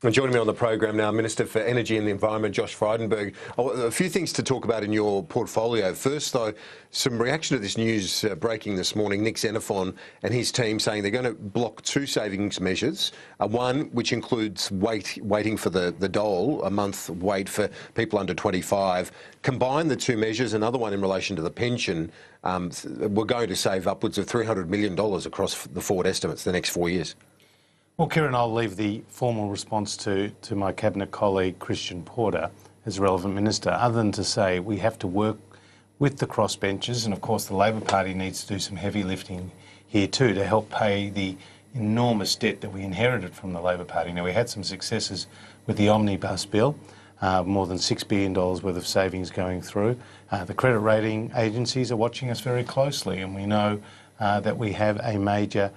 And joining me on the program now, Minister for Energy and the Environment, Josh Frydenberg. A few things to talk about in your portfolio. First, though, some reaction to this news breaking this morning. Nick Xenophon and his team saying they're going to block two savings measures. One which includes waiting for the dole, a month wait for people under 25. Combine the two measures, another one in relation to the pension. We're going to save upwards of $300 million across the forward estimates the next 4 years. Well, Kieran, I'll leave the formal response to my Cabinet colleague, Christian Porter, as relevant minister, other than to say we have to work with the crossbenchers, and of course the Labor Party needs to do some heavy lifting here too to help pay the enormous debt that we inherited from the Labor Party. Now, we had some successes with the Omnibus Bill, more than $6 billion worth of savings going through. The credit rating agencies are watching us very closely, and we know that we have a major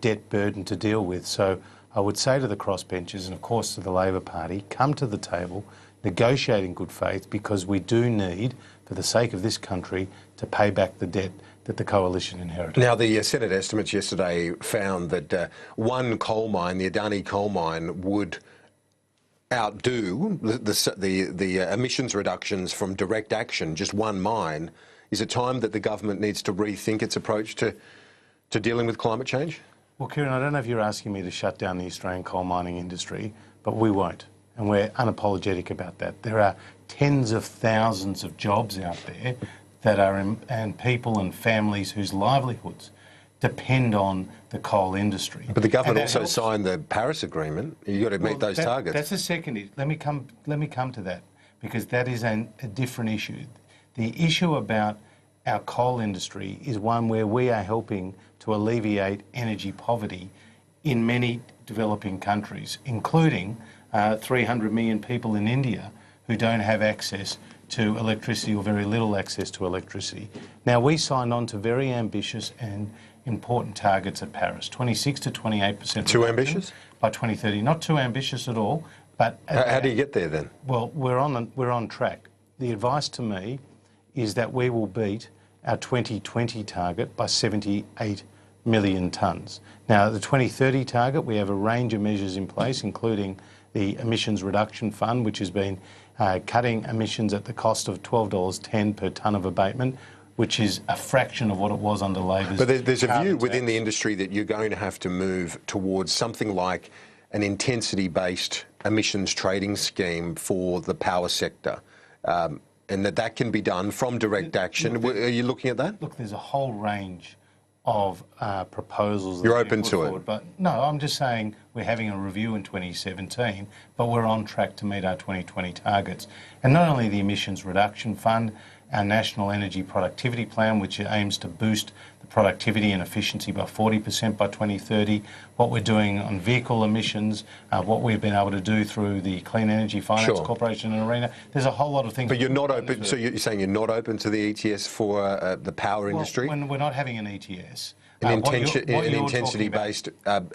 debt burden to deal with. So I would say to the crossbenchers and of course to the Labor Party, come to the table, negotiate in good faith, because we do need, for the sake of this country, to pay back the debt that the coalition inherited. Now, the Senate estimates yesterday found that one coal mine, the Adani coal mine, would outdo the emissions reductions from direct action, just one mine. Is it time that the government needs to rethink its approach to dealing with climate change? Well, Kieran, I don't know if you're asking me to shut down the Australian coal mining industry, but we won't, and we're unapologetic about that. There are tens of thousands of jobs out there that are and people and families whose livelihoods depend on the coal industry. But the government also signed the Paris Agreement. You've got to meet those targets. That's a second. Let me come to that, because that is a different issue. The issue about our coal industry is one where we are helping to alleviate energy poverty in many developing countries, including 300 million people in India who don't have access to electricity or very little access to electricity. Now, we signed on to very ambitious and important targets at Paris, 26 to 28%. Too ambitious? By 2030. Not too ambitious at all, but... How do you get there then? Well, we're on track. The advice to me is that we will beat our 2020 target by 78 million tonnes. Now, the 2030 target, we have a range of measures in place, including the Emissions Reduction Fund, which has been cutting emissions at the cost of $12.10 per tonne of abatement, which is a fraction of what it was under Labor's. But there's a view within the industry that you're going to have to move towards something like an intensity-based emissions trading scheme for the power sector. And that can be done from direct action. Are you looking at that? Look, there's a whole range of proposals. You're open to it? But no, I'm just saying we're having a review in 2017, but we're on track to meet our 2020 targets. And not only the Emissions Reduction Fund, our National Energy Productivity Plan, which aims to boost the productivity and efficiency by 40% by 2030, what we're doing on vehicle emissions, what we've been able to do through the Clean Energy Finance Corporation and ARENA. There's a whole lot of things. But you're not open, so you're saying you're not open to the ETS for the power industry? When we're not having an ETS. An intensity-based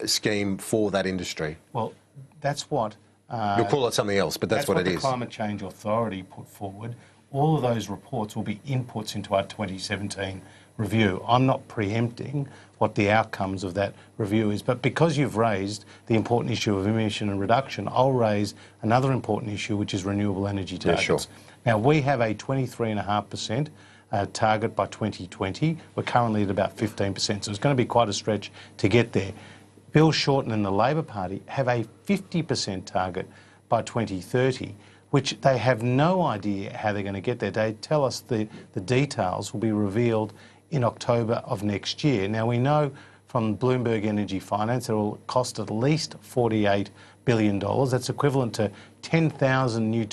scheme for that industry? Well, that's what... You'll call it something else, but that's what it is. The Climate Change Authority put forward. All of those reports will be inputs into our 2017 review. I'm not preempting what the outcomes of that review is, but because you've raised the important issue of emission and reduction, I'll raise another important issue, which is renewable energy targets. Yeah, sure. Now, we have a 23.5% target by 2020. We're currently at about 15%, so it's going to be quite a stretch to get there. Bill Shorten and the Labor Party have a 50% target by 2030, which they have no idea how they're going to get there. They tell us the details will be revealed in October of next year. Now, we know from Bloomberg Energy Finance it will cost at least $48 billion. That's equivalent to 10,000 new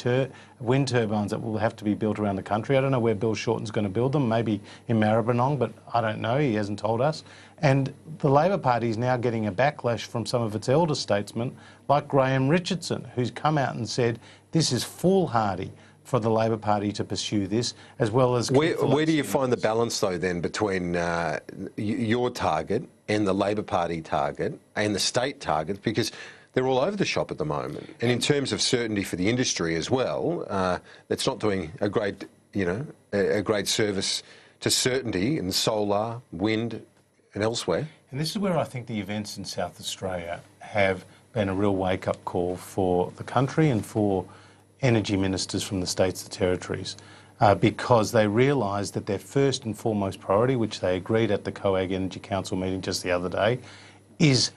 wind turbines that will have to be built around the country. I don't know where Bill Shorten's going to build them, maybe in Maribyrnong, but I don't know. He hasn't told us. And the Labor Party is now getting a backlash from some of its elder statesmen, like Graham Richardson, who's come out and said this is foolhardy for the Labor Party to pursue this, as well as... Where do you find the balance, though, then, between your target and the Labor Party target and the state target? Because they're all over the shop at the moment. And in terms of certainty for the industry as well, that's not doing a great, a great service to certainty in solar, wind and elsewhere. And this is where I think the events in South Australia have been a real wake-up call for the country and for energy ministers from the states and territories, because they realise that their first and foremost priority, which they agreed at the COAG Energy Council meeting just the other day, is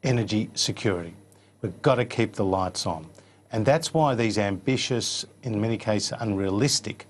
energy security. We've got to keep the lights on. And that's why these ambitious, in many cases unrealistic,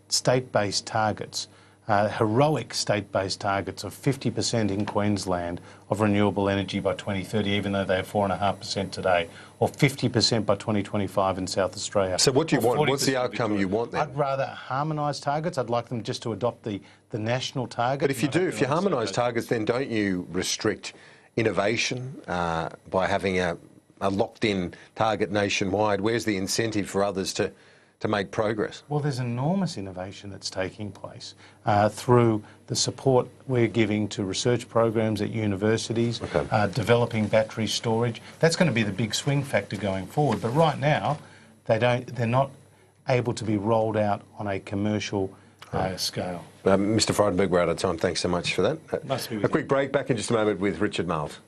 state-based targets, heroic state-based targets of 50% in Queensland of renewable energy by 2030, even though they have 4.5% today, or 50% by 2025 in South Australia. So what do you want? What's the outcome you want then? I'd rather harmonise targets. I'd like them just to adopt the national target. But if you harmonise targets, then don't you restrict innovation by having a locked-in target nationwide? Where's the incentive for others to make progress? Well, there's enormous innovation that's taking place through the support we're giving to research programs at universities, developing battery storage. That's going to be the big swing factor going forward. But right now, they're not able to be rolled out on a commercial scale. Mr. Frydenberg, we're out of time. Thanks so much for that. Nice to be with you. A quick break. Back in just a moment with Richard Miles.